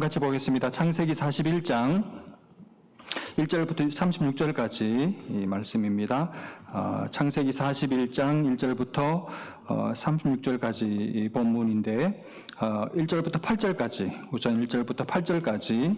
같이 보겠습니다. 창세기 41장 1절부터 36절까지 이 말씀입니다. 창세기 41장 1절부터 36절까지 이 본문인데 1절부터 8절까지 우선 1절부터 8절까지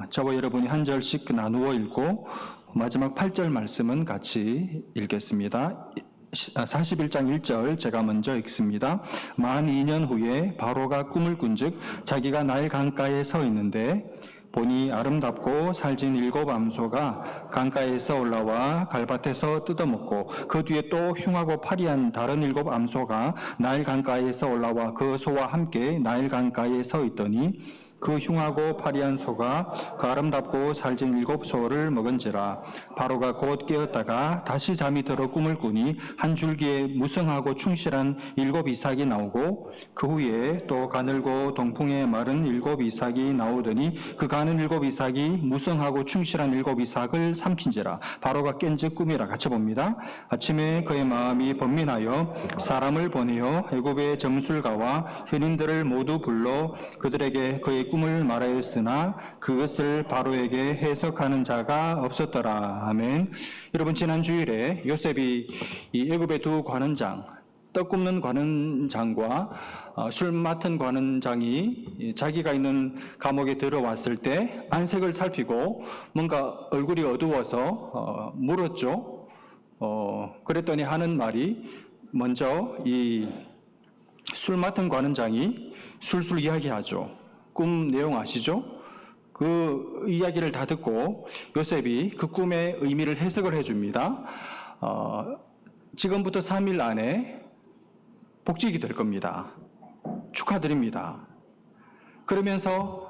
저와 여러분이 한 절씩 나누어 읽고 마지막 8절 말씀은 같이 읽겠습니다. 41장 1절 제가 먼저 읽습니다. 만 2년 후에 바로가 꿈을 꾼즉 자기가 나일 강가에 서 있는데 보니 아름답고 살진 7 암소가 강가에서 올라와 갈밭에서 뜯어먹고 그 뒤에 또 흉하고 파리한 다른 7 암소가 나일 강가에서 올라와 그 소와 함께 나일 강가에 서 있더니 그 흉하고 파리한 소가 그 아름답고 살진 7 소를 먹은지라. 바로가 곧 깨었다가 다시 잠이 들어 꿈을 꾸니 한 줄기에 무성하고 충실한 7 이삭이 나오고 그 후에 또 가늘고 동풍에 마른 7 이삭이 나오더니 그 가는 7 이삭이 무성하고 충실한 7 이삭을 삼킨지라. 바로가 깬즉 꿈이라. 같이 봅니다. 아침에 그의 마음이 번민하여 사람을 보내어 애굽의 점술가와 현인들을 모두 불러 그들에게 그의 꿈을 말하였으나 그것을 바로에게 해석하는 자가 없었더라. 아멘. 여러분, 지난 주일에 요셉이 이 애굽의 두 관원장, 떡 굽는 관원장과 술 맡은 관원장이 자기가 있는 감옥에 들어왔을 때 안색을 살피고 뭔가 얼굴이 어두워서 물었죠. 그랬더니 하는 말이 먼저 이 술 맡은 관원장이 술술 이야기하죠. 꿈 내용 아시죠? 그 이야기를 다 듣고 요셉이 그 꿈의 의미를 해석을 해줍니다. 지금부터 3일 안에 복직이 될 겁니다. 축하드립니다. 그러면서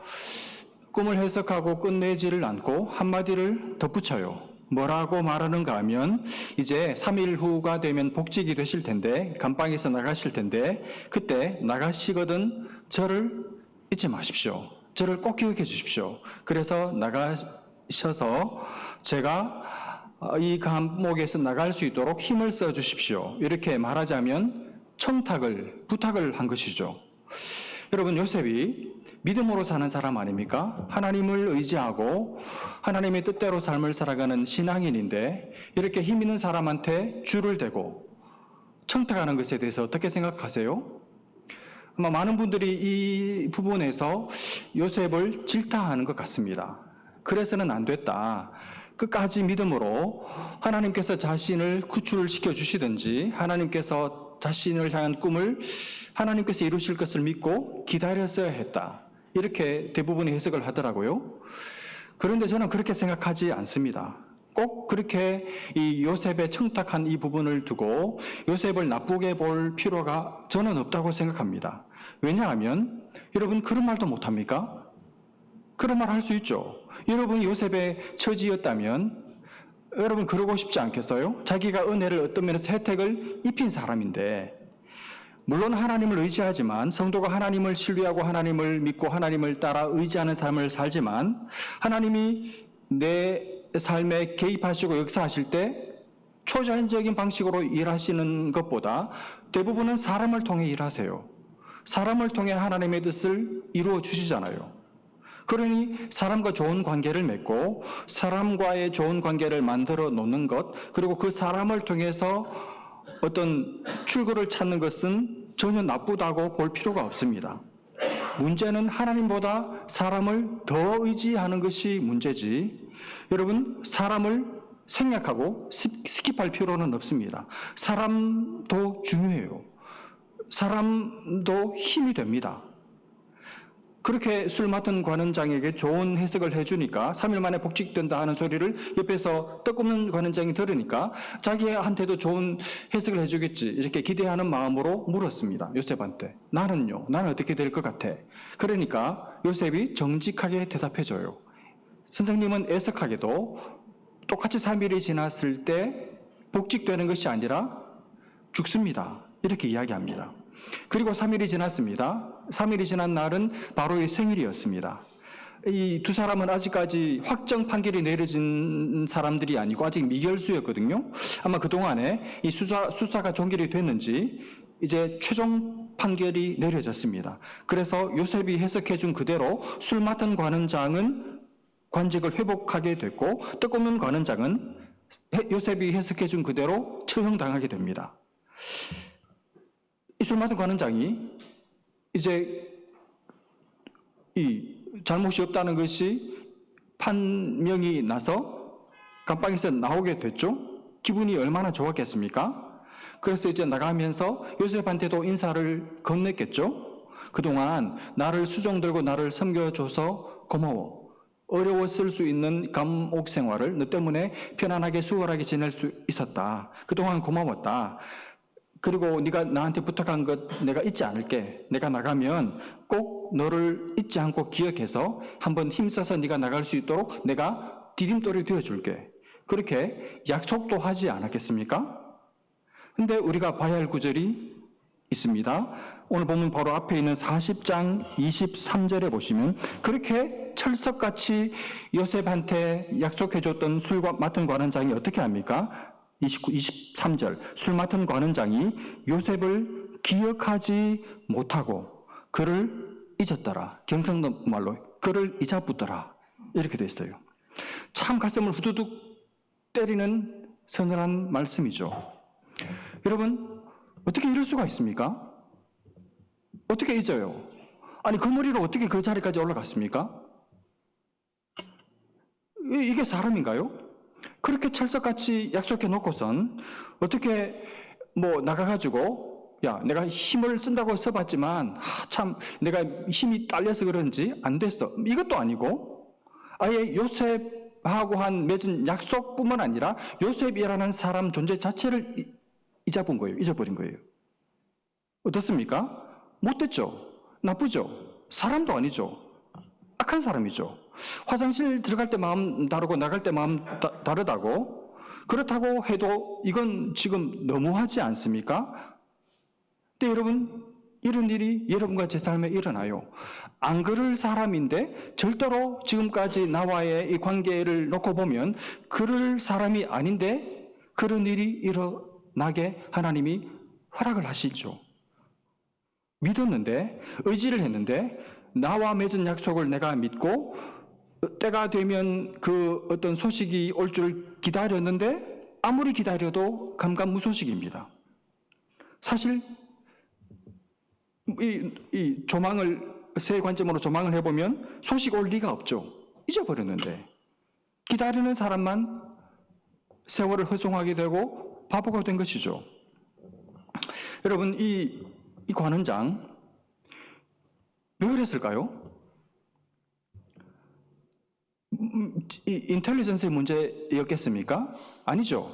꿈을 해석하고 끝내지를 않고 한마디를 덧붙여요. 뭐라고 말하는가 하면 이제 3일 후가 되면 복직이 되실 텐데 감방에서 나가실 텐데 그때 나가시거든 저를 잊지 마십시오. 저를 꼭 기억해 주십시오. 그래서 나가셔서 제가 이 감옥에서 나갈 수 있도록 힘을 써 주십시오. 이렇게 말하자면 부탁을 한 것이죠. 여러분, 요셉이 믿음으로 사는 사람 아닙니까? 하나님을 의지하고 하나님의 뜻대로 삶을 살아가는 신앙인인데 이렇게 힘 있는 사람한테 줄을 대고 청탁하는 것에 대해서 어떻게 생각하세요? 아마 많은 분들이 이 부분에서 요셉을 질타하는 것 같습니다. 그래서는 안 됐다. 끝까지 믿음으로 하나님께서 자신을 구출시켜 주시든지 하나님께서 자신을 향한 꿈을 하나님께서 이루실 것을 믿고 기다렸어야 했다. 이렇게 대부분의 해석을 하더라고요. 그런데 저는 그렇게 생각하지 않습니다. 꼭 그렇게 이 요셉의 청탁한 이 부분을 두고 요셉을 나쁘게 볼 필요가 저는 없다고 생각합니다. 왜냐하면 여러분 그런 말도 못합니까? 그런 말 할 수 있죠. 여러분이 요셉의 처지였다면 여러분 그러고 싶지 않겠어요? 자기가 은혜를 어떤 면에서 혜택을 입힌 사람인데 물론 하나님을 의지하지만 성도가 하나님을 신뢰하고 하나님을 믿고 하나님을 따라 의지하는 삶을 살지만 하나님이 내 삶에 개입하시고 역사하실 때 초자연적인 방식으로 일하시는 것보다 대부분은 사람을 통해 일하세요. 사람을 통해 하나님의 뜻을 이루어 주시잖아요. 그러니 사람과 좋은 관계를 맺고 사람과의 좋은 관계를 만들어 놓는 것, 그리고 그 사람을 통해서 어떤 출구를 찾는 것은 전혀 나쁘다고 볼 필요가 없습니다. 문제는 하나님보다 사람을 더 의지하는 것이 문제지, 여러분 사람을 생략하고 스킵할 필요는 없습니다. 사람도 중요해요. 사람도 힘이 됩니다. 그렇게 술 맡은 관원장에게 좋은 해석을 해주니까 3일 만에 복직된다 하는 소리를 옆에서 떡 굽는 관원장이 들으니까 자기한테도 좋은 해석을 해주겠지 이렇게 기대하는 마음으로 물었습니다. 요셉한테. 나는요? 나는 어떻게 될 것 같아? 그러니까 요셉이 정직하게 대답해줘요. 선생님은 애석하게도 똑같이 3일이 지났을 때 복직되는 것이 아니라 죽습니다. 이렇게 이야기합니다. 그리고 3일이 지났습니다. 3일이 지난 날은 바로의 생일이었습니다. 이 두 사람은 아직까지 확정 판결이 내려진 사람들이 아니고 아직 미결수였거든요. 아마 그동안에 이 수사가 종결이 됐는지 이제 최종 판결이 내려졌습니다. 그래서 요셉이 해석해 준 그대로 술 맡은 관원장은 관직을 회복하게 됐고, 떡없는 관원장은 요셉이 해석해 준 그대로 처형당하게 됩니다. 이 술 맡은 관원장이 이제 이 잘못이 없다는 것이 판명이 나서 감방에서 나오게 됐죠. 기분이 얼마나 좋았겠습니까? 그래서 이제 나가면서 요셉한테도 인사를 건넸겠죠. 그동안 나를 수종 들고 나를 섬겨줘서 고마워. 어려웠을 수 있는 감옥 생활을 너 때문에 편안하게 수월하게 지낼 수 있었다. 그동안 고마웠다. 그리고 네가 나한테 부탁한 것 내가 잊지 않을게. 내가 나가면 꼭 너를 잊지 않고 기억해서 한번 힘써서 네가 나갈 수 있도록 내가 디딤돌이 되어줄게. 그렇게 약속도 하지 않았겠습니까? 근데 우리가 봐야 할 구절이 있습니다. 오늘 보면 바로 앞에 있는 40장 23절에 보시면 그렇게 철석같이 요셉한테 약속해줬던 술 맡은 관원장이 어떻게 합니까? 23절 술 맡은 관원장이 요셉을 기억하지 못하고 그를 잊었더라. 경상도 말로 그를 잊어붙더라. 이렇게 돼 있어요. 참 가슴을 후두둑 때리는 서늘한 말씀이죠. 여러분, 어떻게 이럴 수가 있습니까? 어떻게 잊어요? 아니, 그 머리로 어떻게 그 자리까지 올라갔습니까? 이게 사람인가요? 그렇게 철석같이 약속해 놓고선 어떻게 나가가지고 야, 내가 힘을 쓴다고 써봤지만 참 내가 힘이 딸려서 그런지 안 됐어. 이것도 아니고 아예 요셉하고 맺은 약속뿐만 아니라 요셉이라는 사람 존재 자체를 잊어버린 거예요. 어떻습니까? 못됐죠? 나쁘죠? 사람도 아니죠? 악한 사람이죠. 화장실 들어갈 때 마음 다르고 나갈 때 마음 다르다고? 그렇다고 해도 이건 지금 너무하지 않습니까? 근데 여러분, 이런 일이 여러분과 제 삶에 일어나요. 안 그럴 사람인데 절대로 지금까지 나와의 이 관계를 놓고 보면 그럴 사람이 아닌데 그런 일이 일어나게 하나님이 허락을 하시죠. 믿었는데, 의지를 했는데 나와 맺은 약속을 내가 믿고 때가 되면 그 어떤 소식이 올 줄 기다렸는데 아무리 기다려도 감감무소식입니다. 사실 이 조망을 새 관점으로 조망을 해보면 소식 올 리가 없죠. 잊어버렸는데 기다리는 사람만 세월을 허송하게 되고 바보가 된 것이죠. 여러분, 이 관원장 왜 그랬을까요? 이 인텔리전스의 문제였겠습니까? 아니죠.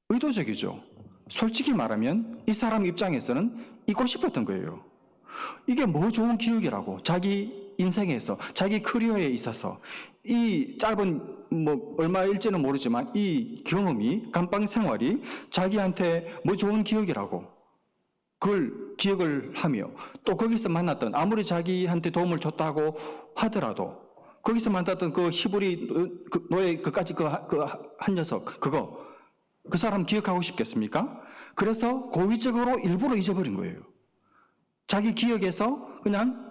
의도적이죠. 솔직히 말하면 이 사람 입장에서는 잊고 싶었던 거예요. 이게 뭐 좋은 기억이라고. 자기 인생에서, 자기 커리어에 있어서 이 짧은 얼마일지는 모르지만 이 경험이, 감방 생활이 자기한테 뭐 좋은 기억이라고 그걸 기억을 하며 또 거기서 만났던, 아무리 자기한테 도움을 줬다고 하더라도 거기서 만났던 그 히브리 노예 그까지 한 녀석, 그 사람 기억하고 싶겠습니까? 그래서 고의적으로 일부러 잊어버린 거예요. 자기 기억에서 그냥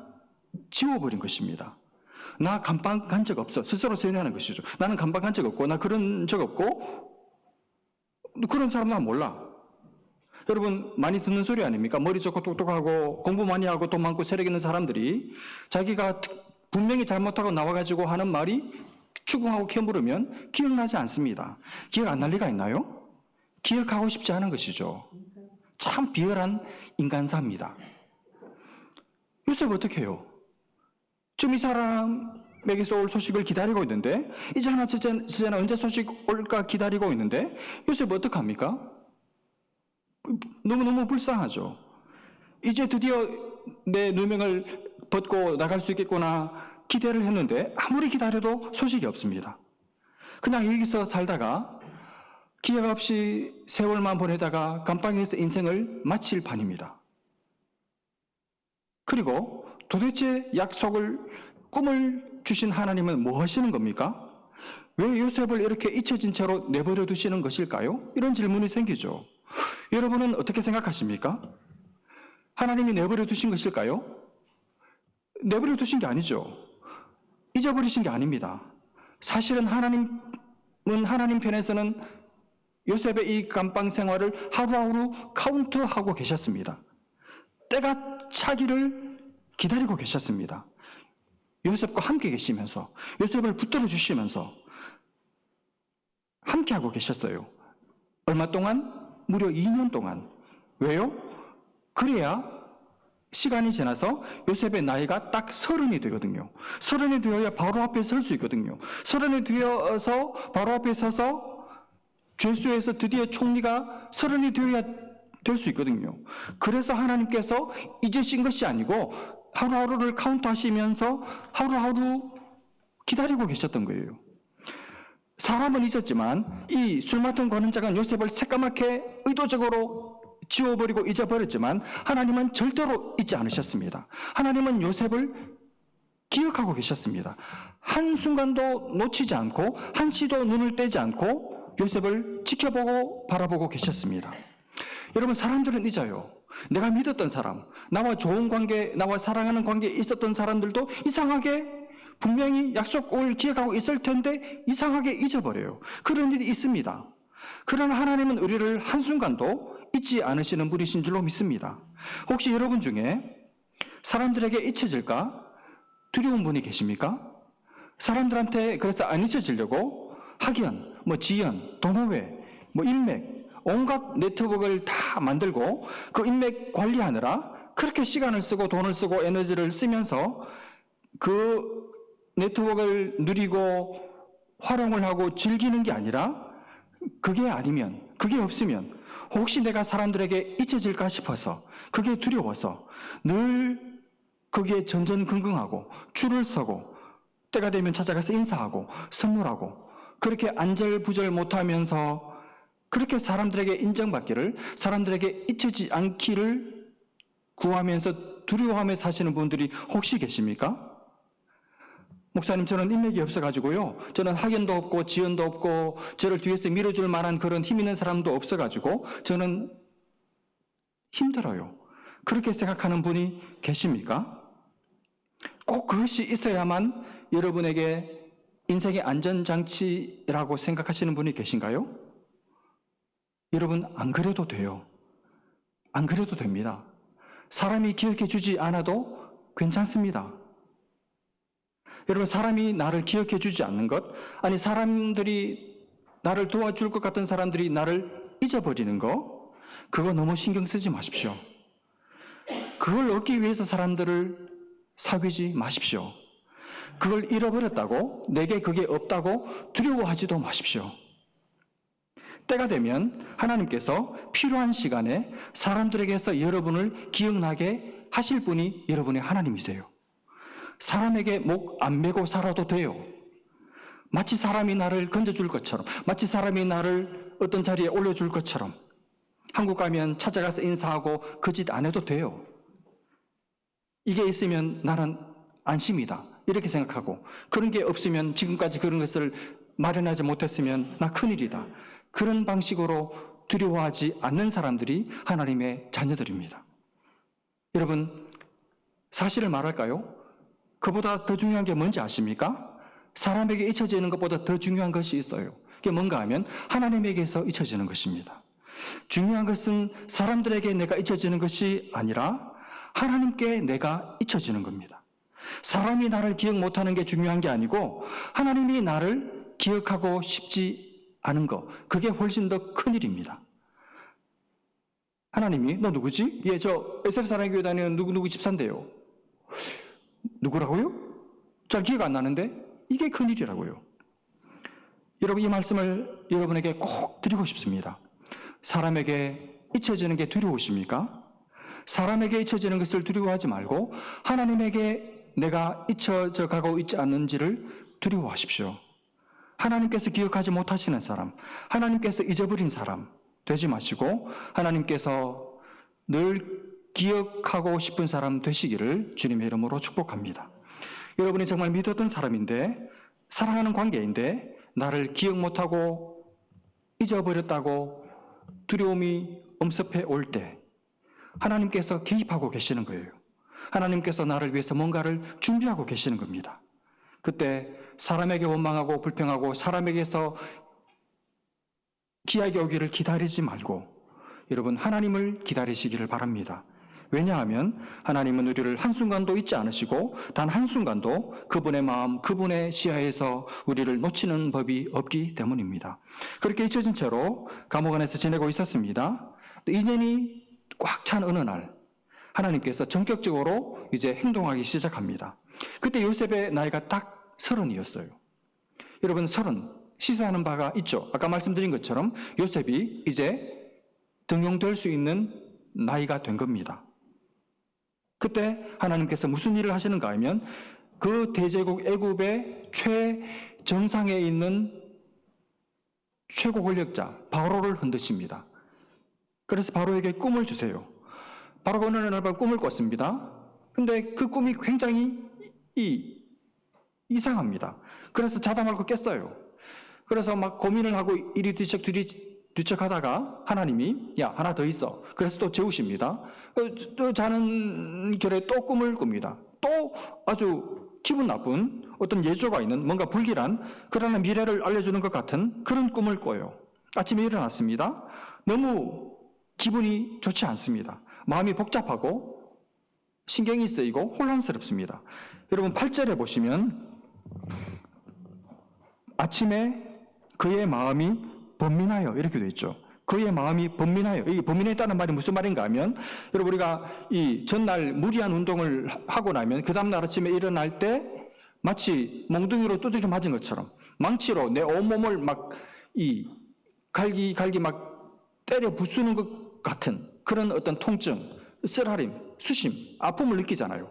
지워버린 것입니다. 나 감방 간 적 없어. 스스로 세뇌하는 것이죠. 나는 감방 간 적 없고, 나 그런 적 없고, 그런 사람 난 몰라. 여러분, 많이 듣는 소리 아닙니까? 머리 좋고 똑똑하고 공부 많이 하고 돈 많고 세력 있는 사람들이 자기가 분명히 잘못하고 나와가지고 하는 말이 추궁하고 캐물으면 기억나지 않습니다. 기억 안 날 리가 있나요? 기억하고 싶지 않은 것이죠. 참 비열한 인간사입니다. 요셉 어떻게 해요? 지금 이 사람에게서 올 소식을 기다리고 있는데 이제 하나 저제나 언제 소식 올까 기다리고 있는데 요셉 어떡합니까? 너무너무 불쌍하죠. 이제 드디어 내 누명을 벗고 나갈 수 있겠구나 기대를 했는데 아무리 기다려도 소식이 없습니다. 그냥 여기서 살다가 기약 없이 세월만 보내다가 감방에서 인생을 마칠 판입니다. 그리고 도대체 꿈을 주신 하나님은 뭐 하시는 겁니까? 왜 요셉을 이렇게 잊혀진 채로 내버려 두시는 것일까요? 이런 질문이 생기죠. 여러분은 어떻게 생각하십니까? 하나님이 내버려 두신 것일까요? 내버려 두신 게 아니죠. 잊어버리신 게 아닙니다. 사실은 하나님 편에서는 요셉의 이 감방 생활을 하루하루 카운트하고 계셨습니다. 때가 차기를 기다리고 계셨습니다. 요셉과 함께 계시면서, 요셉을 붙들어 주시면서 함께하고 계셨어요. 얼마 동안? 무려 2년 동안. 왜요? 그래야 시간이 지나서 요셉의 나이가 딱 30이 되거든요. 30이 되어야 바로 앞에 설 수 있거든요. 30이 되어서 바로 앞에 서서 죄수에서 드디어 총리가 30이 되어야 될 수 있거든요. 그래서 하나님께서 잊으신 것이 아니고 하루하루를 카운트하시면서 하루하루 기다리고 계셨던 거예요. 사람은 잊었지만 이 술 맡은 권은자가 요셉을 새까맣게 의도적으로 지워버리고 잊어버렸지만 하나님은 절대로 잊지 않으셨습니다. 하나님은 요셉을 기억하고 계셨습니다. 한순간도 놓치지 않고 한시도 눈을 떼지 않고 요셉을 지켜보고 바라보고 계셨습니다. 여러분, 사람들은 잊어요. 내가 믿었던 사람, 나와 좋은 관계, 나와 사랑하는 관계에 있었던 사람들도 이상하게 분명히 약속을 기억하고 있을 텐데 이상하게 잊어버려요. 그런 일이 있습니다. 그러나 하나님은 우리를 한순간도 잊지 않으시는 분이신 줄로 믿습니다. 혹시 여러분 중에 사람들에게 잊혀질까 두려운 분이 계십니까? 사람들한테 그래서 안 잊혀지려고 학연, 지연, 동호회, 인맥, 온갖 네트워크를 다 만들고 그 인맥 관리하느라 그렇게 시간을 쓰고 돈을 쓰고 에너지를 쓰면서 그 네트워크를 누리고 활용을 하고 즐기는 게 아니라 그게 아니면, 그게 없으면 혹시 내가 사람들에게 잊혀질까 싶어서 그게 두려워서 늘 거기에 전전긍긍하고 줄을 서고 때가 되면 찾아가서 인사하고 선물하고 그렇게 안절부절 못하면서 그렇게 사람들에게 인정받기를, 사람들에게 잊혀지지 않기를 구하면서 두려워하며 사시는 분들이 혹시 계십니까? 목사님, 저는 인맥이 없어가지고요. 저는 학연도 없고 지연도 없고 저를 뒤에서 밀어줄 만한 그런 힘 있는 사람도 없어가지고 저는 힘들어요. 그렇게 생각하는 분이 계십니까? 꼭 그것이 있어야만 여러분에게 인생의 안전장치라고 생각하시는 분이 계신가요? 여러분, 안 그래도 돼요. 안 그래도 됩니다. 사람이 기억해 주지 않아도 괜찮습니다. 여러분, 사람이 나를 기억해 주지 않는 것, 아니 사람들이 나를 도와줄 것 같은 사람들이 나를 잊어버리는 거, 그거 너무 신경 쓰지 마십시오. 그걸 얻기 위해서 사람들을 사귀지 마십시오. 그걸 잃어버렸다고, 내게 그게 없다고 두려워하지도 마십시오. 때가 되면 하나님께서 필요한 시간에 사람들에게서 여러분을 기억나게 하실 분이 여러분의 하나님이세요. 사람에게 목 안 메고 살아도 돼요. 마치 사람이 나를 건져줄 것처럼, 마치 사람이 나를 어떤 자리에 올려줄 것처럼 한국 가면 찾아가서 인사하고 그 짓 안 해도 돼요. 이게 있으면 나는 안심이다 이렇게 생각하고, 그런 게 없으면 지금까지 그런 것을 마련하지 못했으면 나 큰일이다, 그런 방식으로 두려워하지 않는 사람들이 하나님의 자녀들입니다. 여러분, 사실을 말할까요? 그보다 더 중요한 게 뭔지 아십니까? 사람에게 잊혀지는 것보다 더 중요한 것이 있어요. 그게 뭔가 하면 하나님에게서 잊혀지는 것입니다. 중요한 것은 사람들에게 내가 잊혀지는 것이 아니라 하나님께 내가 잊혀지는 겁니다. 사람이 나를 기억 못하는 게 중요한 게 아니고 하나님이 나를 기억하고 싶지 않은 것, 그게 훨씬 더 큰일입니다. 하나님이 너 누구지? 예, 저 SF 사랑교회 다니는 누구 집사인데요. 누구라고요? 잘 기억 안 나는데? 이게 큰일이라고요. 여러분, 이 말씀을 여러분에게 꼭 드리고 싶습니다. 사람에게 잊혀지는 게 두려우십니까? 사람에게 잊혀지는 것을 두려워하지 말고 하나님에게 내가 잊혀져 가고 있지 않는지를 두려워하십시오. 하나님께서 기억하지 못하시는 사람, 하나님께서 잊어버린 사람 되지 마시고 하나님께서 늘 기억하고 싶은 사람 되시기를 주님의 이름으로 축복합니다. 여러분이 정말 믿었던 사람인데, 사랑하는 관계인데 나를 기억 못하고 잊어버렸다고 두려움이 엄습해 올 때 하나님께서 개입하고 계시는 거예요. 하나님께서 나를 위해서 뭔가를 준비하고 계시는 겁니다. 그때 사람에게 원망하고 불평하고 사람에게서 기약이 오기를 기다리지 말고 여러분 하나님을 기다리시기를 바랍니다. 왜냐하면 하나님은 우리를 한순간도 잊지 않으시고 단 한순간도 그분의 마음, 그분의 시야에서 우리를 놓치는 법이 없기 때문입니다. 그렇게 잊혀진 채로 감옥 안에서 지내고 있었습니다. 2년이 꽉 찬 어느 날 하나님께서 전격적으로 이제 행동하기 시작합니다. 그때 요셉의 나이가 딱 30이었어요. 여러분 30 시사하는 바가 있죠. 아까 말씀드린 것처럼 요셉이 이제 등용될 수 있는 나이가 된 겁니다. 그때 하나님께서 무슨 일을 하시는가 하면 그 대제국 애굽의 최정상에 있는 최고 권력자 바로를 흔드십니다. 그래서 바로에게 꿈을 주세요. 바로가 어느 날 꿈을 꿨습니다. 근데 그 꿈이 굉장히 이상합니다. 그래서 자다 말고 깼어요. 그래서 막 고민을 하고 이리 뒤척 하다가 하나님이 야 하나 더 있어. 그래서 또 재우십니다. 또 자는 결에 또 꿈을 꿉니다. 또 아주 기분 나쁜 어떤 예조가 있는 뭔가 불길한 그러나 미래를 알려주는 것 같은 그런 꿈을 꿔요. 아침에 일어났습니다. 너무 기분이 좋지 않습니다. 마음이 복잡하고 신경이 쓰이고 혼란스럽습니다. 여러분 8절에 보시면 아침에 그의 마음이 번민하여 이렇게 되어 있죠. 그의 마음이 번민하여. 이 번민했다는 말이 무슨 말인가 하면 여러분 우리가 이 전날 무리한 운동을 하고 나면 그 다음날 아침에 일어날 때 마치 몽둥이로 두드려 맞은 것처럼 망치로 내 온몸을 막 갈기 막 때려 부수는 것 같은 그런 어떤 통증, 쓰라림, 수심, 아픔을 느끼잖아요.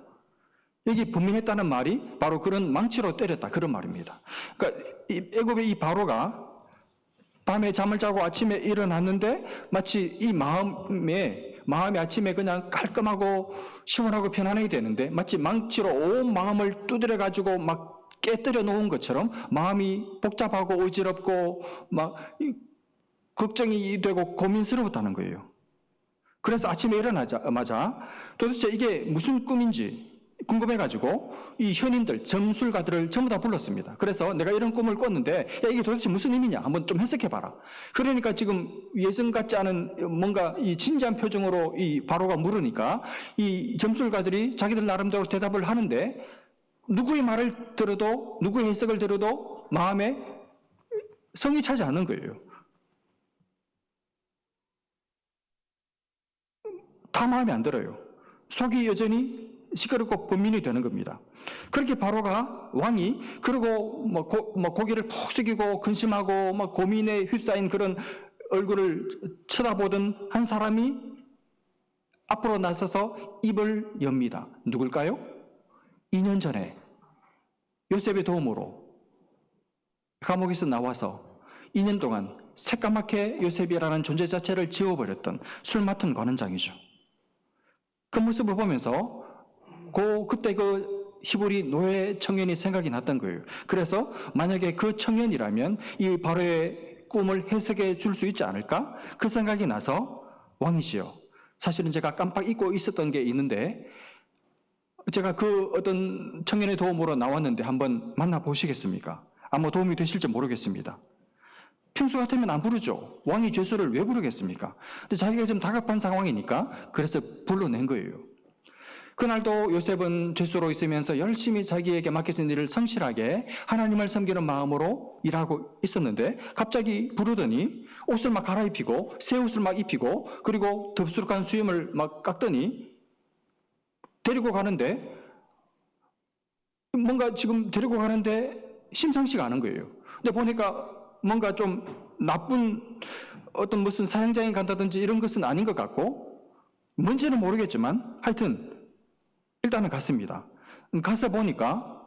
여기 번민했다는 말이 바로 그런 망치로 때렸다 그런 말입니다. 그러니까 애굽의 이 바로가 밤에 잠을 자고 아침에 일어났는데 마치 이 마음이 아침에 그냥 깔끔하고 시원하고 편안하게 되는데 마치 망치로 온 마음을 두드려 가지고 막 깨뜨려 놓은 것처럼 마음이 복잡하고 어지럽고 막 걱정이 되고 고민스러웠다는 거예요. 그래서 아침에 일어나자마자 도대체 이게 무슨 꿈인지 궁금해가지고 이 현인들, 점술가들을 전부 다 불렀습니다. 그래서 내가 이런 꿈을 꿨는데 야 이게 도대체 무슨 의미냐 한번 좀 해석해봐라. 그러니까 지금 예전 같지 않은 뭔가 이 진지한 표정으로 이 바로가 물으니까 이 점술가들이 자기들 나름대로 대답을 하는데 누구의 말을 들어도 누구의 해석을 들어도 마음에 성이 차지 않는 거예요. 다 마음에 안 들어요. 속이 여전히 시끄럽고 번민이 되는 겁니다. 그렇게 바로가 왕이 그리고 고개를 푹 숙이고 근심하고 막 고민에 휩싸인 그런 얼굴을 쳐다보던 한 사람이 앞으로 나서서 입을 엽니다. 누굴까요? 2년 전에 요셉의 도움으로 감옥에서 나와서 2년 동안 새까맣게 요셉이라는 존재 자체를 지워버렸던 술 맡은 관원장이죠. 그 모습을 보면서 그때 그 히브리 노예 청년이 생각이 났던 거예요. 그래서 만약에 그 청년이라면 이 바로의 꿈을 해석해 줄 수 있지 않을까? 그 생각이 나서 왕이시여, 사실은 제가 깜빡 잊고 있었던 게 있는데 제가 그 어떤 청년의 도움으로 나왔는데 한번 만나보시겠습니까? 아마 도움이 되실지 모르겠습니다. 평소 같으면 안 부르죠. 왕이 죄수를 왜 부르겠습니까? 근데 자기가 좀 다급한 상황이니까 그래서 불러낸 거예요. 그날도 요셉은 죄수로 있으면서 열심히 자기에게 맡겨진 일을 성실하게 하나님을 섬기는 마음으로 일하고 있었는데 갑자기 부르더니 옷을 막 갈아입히고 새 옷을 막 입히고 그리고 덥수룩한 수염을 막 깎더니 데리고 가는데 뭔가 지금 데리고 가는데 심상치가 않은 거예요. 근데 보니까 뭔가 좀 나쁜 어떤 무슨 사형장에 간다든지 이런 것은 아닌 것 같고 뭔지는 모르겠지만 하여튼 일단은 갔습니다. 가서 보니까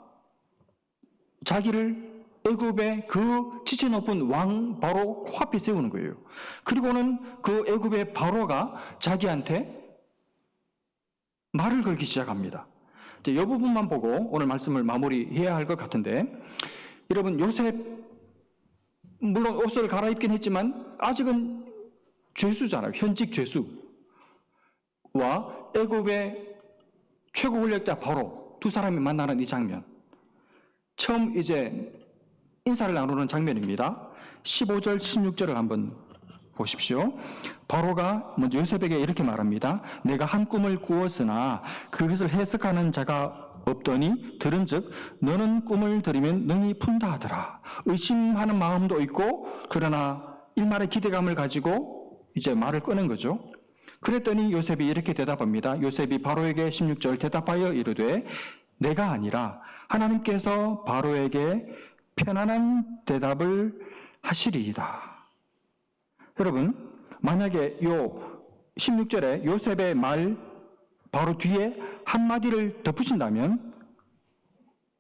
자기를 애굽의 그 지체 높은 왕 바로 코앞에 세우는 거예요. 그리고는 그 애굽의 바로가 자기한테 말을 걸기 시작합니다. 이제 이 부분만 보고 오늘 말씀을 마무리해야 할 것 같은데 여러분 요셉 물론 옷을 갈아입긴 했지만 아직은 죄수잖아요. 현직 죄수. 애굽의 최고 권력자 바로 두 사람이 만나는 이 장면. 처음 이제 인사를 나누는 장면입니다. 15절, 16절을 한번 보십시오. 바로가 먼저 요셉에게 이렇게 말합니다. 내가 한 꿈을 꾸었으나 그것을 해석하는 자가 없더니 들은즉 너는 꿈을 들으면 능히 푼다 하더라. 의심하는 마음도 있고 그러나 일말의 기대감을 가지고 이제 말을 꺼낸 거죠. 그랬더니 요셉이 이렇게 대답합니다. 요셉이 바로에게 16절 대답하여 이르되 내가 아니라 하나님께서 바로에게 편안한 대답을 하시리이다. 여러분, 만약에 요 16절에 요셉의 말 바로 뒤에 한마디를 덧붙인다면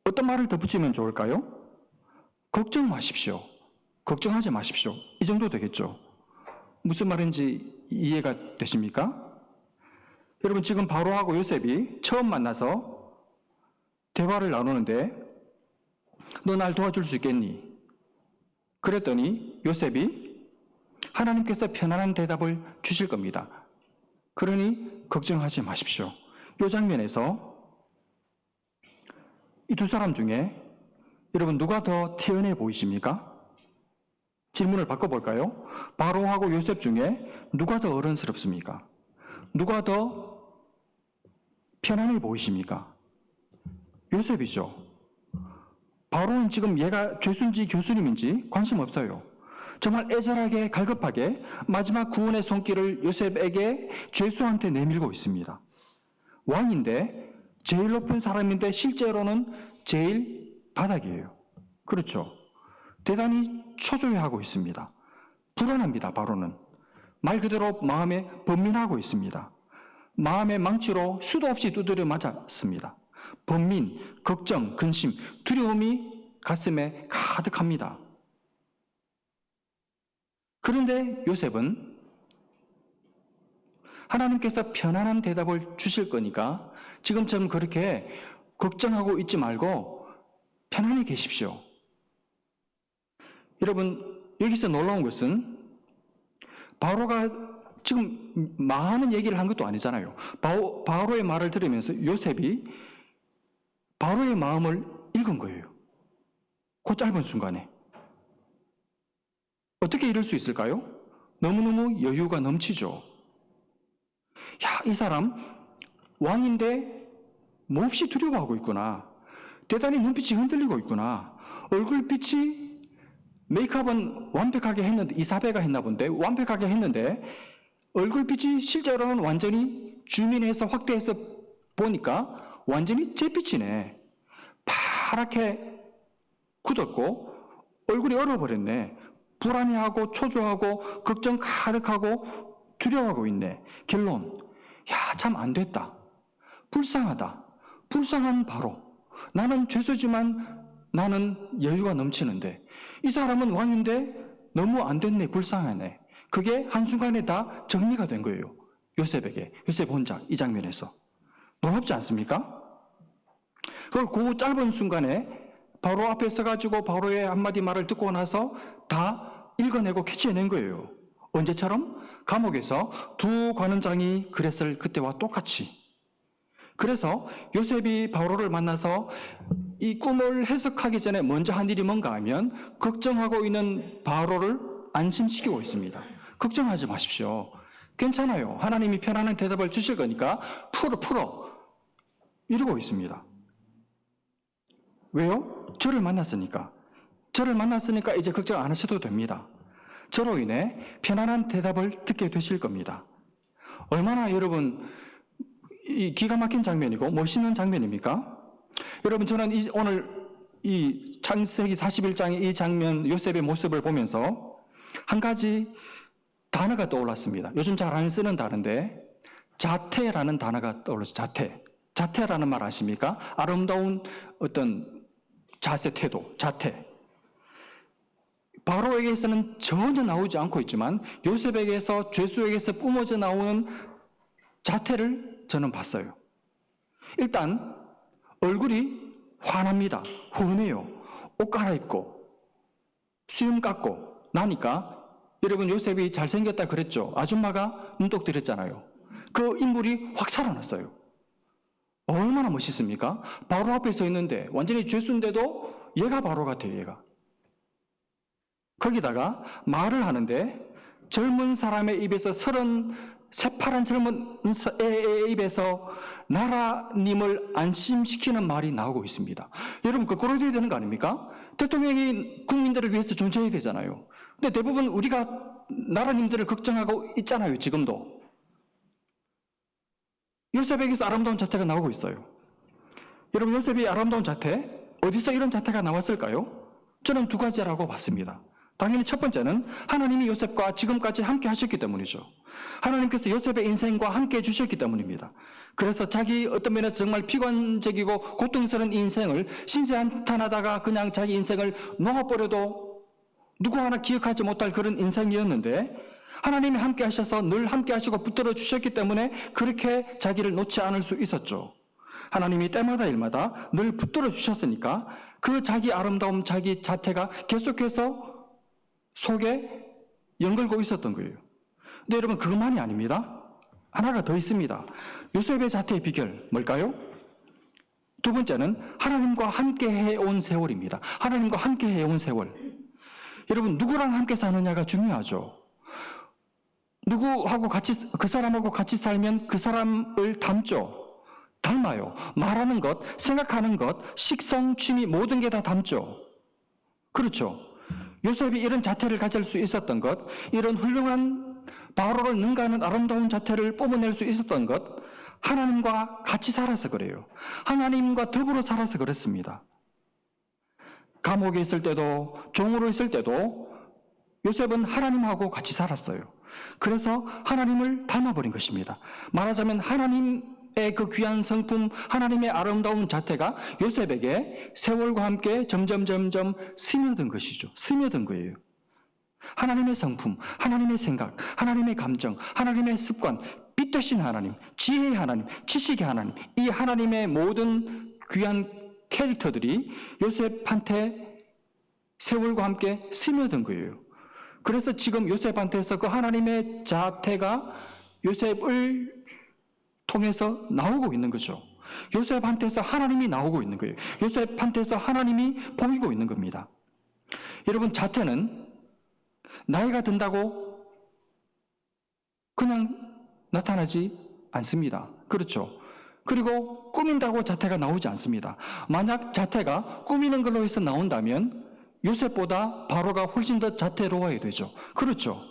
어떤 말을 덧붙이면 좋을까요? 걱정 마십시오. 걱정하지 마십시오. 이 정도 되겠죠. 무슨 말인지 이해가 되십니까? 여러분, 지금 바로하고 요셉이 처음 만나서 대화를 나누는데 너 날 도와줄 수 있겠니? 그랬더니 요셉이 하나님께서 편안한 대답을 주실 겁니다. 그러니 걱정하지 마십시오. 이 장면에서 이 두 사람 중에 여러분 누가 더 태연해 보이십니까? 질문을 바꿔볼까요? 바로하고 요셉 중에 누가 더 어른스럽습니까? 누가 더 편안해 보이십니까? 요셉이죠. 바로는 지금 얘가 죄수인지 교수님인지 관심 없어요. 정말 애절하게 갈급하게 마지막 구원의 손길을 요셉에게 죄수한테 내밀고 있습니다. 왕인데 제일 높은 사람인데 실제로는 제일 바닥이에요. 그렇죠. 대단히 초조해하고 있습니다. 불안합니다. 바로는 말 그대로 마음에 번민하고 있습니다. 마음의 망치로 수도 없이 두드려 맞았습니다. 번민, 걱정, 근심, 두려움이 가슴에 가득합니다. 그런데 요셉은 하나님께서 편안한 대답을 주실 거니까 지금처럼 그렇게 걱정하고 있지 말고 편안히 계십시오. 여러분, 여기서 놀라운 것은 바로가 지금 많은 얘기를 한 것도 아니잖아요. 바로의 말을 들으면서 요셉이 바로의 마음을 읽은 거예요. 그 짧은 순간에. 어떻게 이럴 수 있을까요? 너무너무 여유가 넘치죠. 야, 이 사람 왕인데 몹시 두려워하고 있구나. 대단히 눈빛이 흔들리고 있구나. 얼굴빛이 메이크업은 완벽하게 했는데, 이사배가 했나 본데, 완벽하게 했는데, 얼굴빛이 실제로는 완전히 줌인해서 확대해서 보니까 완전히 잿빛이네. 파랗게 굳었고, 얼굴이 얼어버렸네. 불안해하고, 초조하고, 걱정 가득하고, 두려워하고 있네. 결론. 야, 참 안 됐다. 불쌍하다. 불쌍한 바로. 나는 죄수지만 나는 여유가 넘치는데, 이 사람은 왕인데 너무 안 됐네, 불쌍하네. 그게 한순간에 다 정리가 된 거예요. 요셉에게. 요셉 혼자 이 장면에서. 놀랍지 않습니까? 그걸 그 짧은 순간에 바로 앞에 서가지고 바로의 한마디 말을 듣고 나서 다 읽어내고 캐치해낸 거예요. 언제처럼? 감옥에서 두 관원장이 그랬을 그때와 똑같이. 그래서 요셉이 바로를 만나서 이 꿈을 해석하기 전에 먼저 한 일이 뭔가 하면 걱정하고 있는 바로를 안심시키고 있습니다. 걱정하지 마십시오. 괜찮아요. 하나님이 편안한 대답을 주실 거니까 풀어. 이러고 있습니다. 왜요? 저를 만났으니까. 저를 만났으니까 이제 걱정 안 하셔도 됩니다. 저로 인해 편안한 대답을 듣게 되실 겁니다. 얼마나 여러분 이 기가 막힌 장면이고 멋있는 장면입니까? 여러분, 저는 오늘 이 창세기 41장의 이 장면 요셉의 모습을 보면서 한 가지 단어가 떠올랐습니다. 요즘 잘 안 쓰는 단어인데 자태라는 단어가 떠올랐어요. 자태라는 말 아십니까? 아름다운 어떤 자세, 태도, 자태. 바로에게서는 전혀 나오지 않고 있지만 요셉에게서, 죄수에게서 뿜어져 나오는 자태를 저는 봤어요. 일단 얼굴이 환합니다. 훤해요. 옷 갈아입고 수염 깎고 나니까 여러분 요셉이 잘생겼다 그랬죠. 아줌마가 눈독 들였잖아요. 그 인물이 확 살아났어요. 얼마나 멋있습니까? 바로 앞에 서 있는데 완전히 죄수인데도 얘가 바로 같아요. 얘가. 거기다가 말을 하는데 젊은 사람의 입에서 새파란 젊은 애의 입에서 나라님을 안심시키는 말이 나오고 있습니다. 여러분 거꾸로 돼야 되는 거 아닙니까? 대통령이 국민들을 위해서 존재해야 되잖아요. 근데 대부분 우리가 나라님들을 걱정하고 있잖아요. 지금도. 요셉에게서 아름다운 자태가 나오고 있어요. 여러분 요셉의 아름다운 자태, 어디서 이런 자태가 나왔을까요? 저는 두 가지라고 봤습니다. 당연히 첫 번째는 하나님이 요셉과 지금까지 함께 하셨기 때문이죠. 하나님께서 요셉의 인생과 함께 해주셨기 때문입니다. 그래서 자기 어떤 면에서 정말 비관적이고 고통스러운 인생을 신세한탄하다가 그냥 자기 인생을 놓아버려도 누구 하나 기억하지 못할 그런 인생이었는데 하나님이 함께 하셔서 늘 함께 하시고 붙들어 주셨기 때문에 그렇게 자기를 놓지 않을 수 있었죠. 하나님이 때마다 일마다 늘 붙들어 주셨으니까 그 자기 아름다움, 자기 자태가 계속해서 속에 연결고 있었던 거예요. 근데 여러분 그것만이 아닙니다. 하나가 더 있습니다. 요셉의 자태의 비결 뭘까요? 두 번째는 하나님과 함께 해온 세월입니다. 하나님과 함께 해온 세월. 여러분 누구랑 함께 사느냐가 중요하죠. 누구하고 같이 그 사람하고 같이 살면 그 사람을 닮아요. 말하는 것, 생각하는 것, 식성, 취미 모든 게 다 닮죠. 그렇죠. 요셉이 이런 자태를 가질 수 있었던 것, 이런 훌륭한 바로를 능가하는 아름다운 자태를 뿜어낼 수 있었던 것, 하나님과 같이 살아서 그래요. 하나님과 더불어 살아서 그랬습니다. 감옥에 있을 때도, 종으로 있을 때도 요셉은 하나님하고 같이 살았어요. 그래서 하나님을 닮아버린 것입니다. 말하자면 하나님의 그 귀한 성품, 하나님의 아름다운 자태가 요셉에게 세월과 함께 점점 스며든 것이죠. 스며든 거예요. 하나님의 성품, 하나님의 생각, 하나님의 감정, 하나님의 습관, 빛 되신 하나님, 지혜의 하나님, 지식의 하나님, 이 하나님의 모든 귀한 캐릭터들이 요셉한테 세월과 함께 스며든 거예요. 그래서 지금 요셉한테서 그 하나님의 자태가 요셉을 통해서 나오고 있는 거죠. 요셉한테서 하나님이 나오고 있는 거예요. 요셉한테서 하나님이 보이고 있는 겁니다. 여러분 자태는 나이가 든다고 그냥 나타나지 않습니다. 그렇죠. 그리고 꾸민다고 자태가 나오지 않습니다. 만약 자태가 꾸미는 걸로 해서 나온다면 요셉보다 바로가 훨씬 더 자태로워야 되죠. 그렇죠.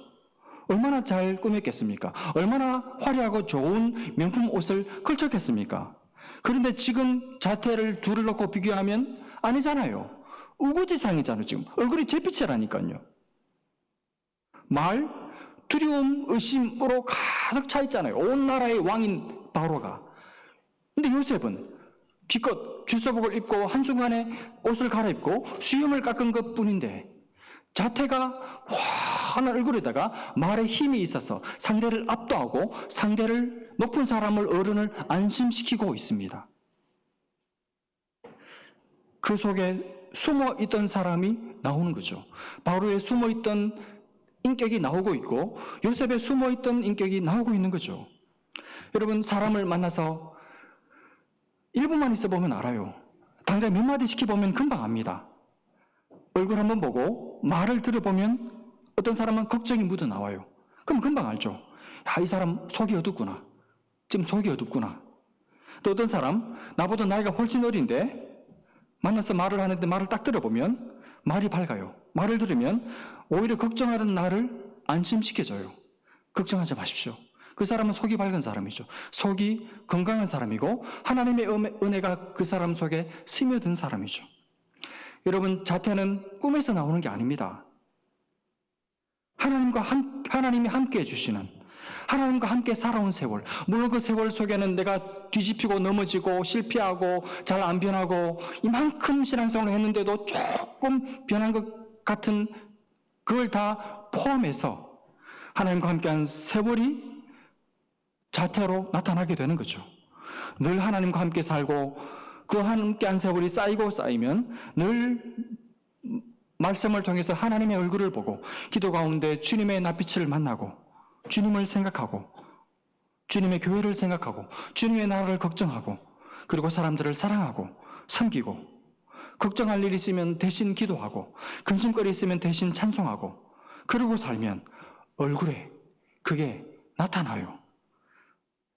얼마나 잘 꾸몄겠습니까? 얼마나 화려하고 좋은 명품 옷을 걸쳤겠습니까? 그런데 지금 자태를 둘을 놓고 비교하면 아니잖아요. 우거지상이잖아요. 지금 얼굴이 잿빛이라니까요. 말, 두려움, 의심으로 가득 차 있잖아요. 온 나라의 왕인 바로가. 근데 요셉은 기껏 죄수복을 입고 한순간에 옷을 갈아입고 수염을 깎은 것 뿐인데 자태가 환한 얼굴에다가 말에 힘이 있어서 상대를 압도하고 상대를 높은 사람을 어른을 안심시키고 있습니다. 그 속에 숨어있던 사람이 나오는 거죠. 바로의 숨어있던 인격이 나오고 있고 요셉의 숨어있던 인격이 나오고 있는 거죠. 여러분 사람을 만나서 1분만 있어보면 알아요. 당장 몇 마디 시켜보면 금방 압니다. 얼굴 한번 보고 말을 들어보면 어떤 사람은 걱정이 묻어나와요. 그럼 금방 알죠. 야, 이 사람 속이 어둡구나. 지금 속이 어둡구나. 또 어떤 사람 나보다 나이가 훨씬 어린데 만나서 말을 하는데 말을 딱 들어보면 말이 밝아요. 말을 들으면 오히려 걱정하던 나를 안심시켜줘요. 걱정하지 마십시오. 그 사람은 속이 밝은 사람이죠. 속이 건강한 사람이고 하나님의 은혜가 그 사람 속에 스며든 사람이죠. 여러분 자태는 꿈에서 나오는 게 아닙니다. 하나님이 함께 해주시는 하나님과 함께 살아온 세월. 물론 그 세월 속에는 내가 뒤집히고 넘어지고 실패하고 잘 안 변하고 이만큼 신앙생활을 했는데도 조금 변한 것 같은 그걸 다 포함해서 하나님과 함께한 세월이 자태로 나타나게 되는 거죠. 늘 하나님과 함께 살고 그 함께한 세월이 쌓이고 쌓이면 늘 말씀을 통해서 하나님의 얼굴을 보고 기도 가운데 주님의 낯빛을 만나고 주님을 생각하고 주님의 교회를 생각하고 주님의 나라를 걱정하고 그리고 사람들을 사랑하고 섬기고 걱정할 일 있으면 대신 기도하고 근심거리 있으면 대신 찬송하고 그러고 살면 얼굴에 그게 나타나요.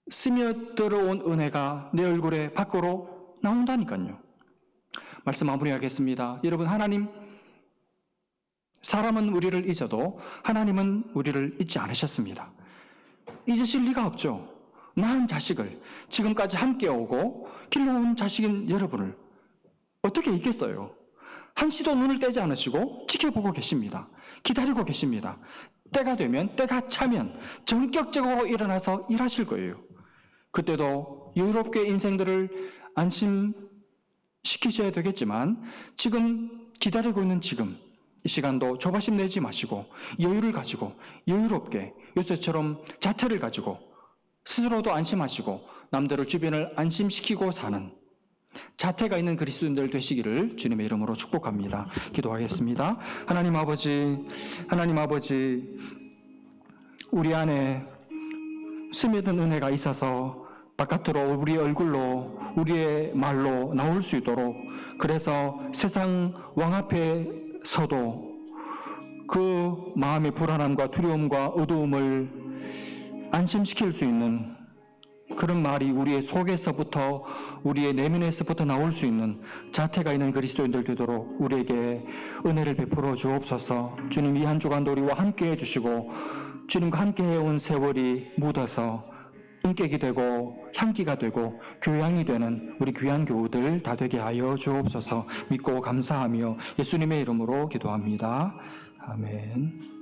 스며들어온 은혜가 내 얼굴에 밖으로 나온다니까요. 말씀 마무리하겠습니다. 여러분, 사람은 우리를 잊어도 하나님은 우리를 잊지 않으셨습니다. 잊으실 리가 없죠. 낳은 자식을 지금까지 함께 오고 길러온 자식인 여러분을 어떻게 잊겠어요? 한시도 눈을 떼지 않으시고 지켜보고 계십니다. 기다리고 계십니다. 때가 되면, 때가 차면 전격적으로 일어나서 일하실 거예요. 그때도 여유롭게 인생들을 안심시키셔야 되겠지만 지금 기다리고 있는 지금 이 시간도 조바심 내지 마시고 여유를 가지고 여유롭게 요새처럼 자태를 가지고 스스로도 안심하시고 남들을 주변을 안심시키고 사는 자태가 있는 그리스도인들 되시기를 주님의 이름으로 축복합니다. 기도하겠습니다. 하나님 아버지, 우리 안에 스며든 은혜가 있어서 바깥으로 우리 얼굴로 우리의 말로 나올 수 있도록, 그래서 세상 왕 앞에 서도 그 마음의 불안함과 두려움과 어두움을 안심시킬 수 있는 그런 말이 우리의 속에서부터, 우리의 내면에서부터 나올 수 있는 자태가 있는 그리스도인들 되도록 우리에게 은혜를 베풀어 주옵소서. 주님, 이 한 주간도 우리와 함께 해주시고 주님과 함께 해온 세월이 묻어서 인격이 되고 향기가 되고 교양이 되는 우리 귀한 교우들 다 되게 하여 주옵소서. 믿고 감사하며 예수님의 이름으로 기도합니다. 아멘.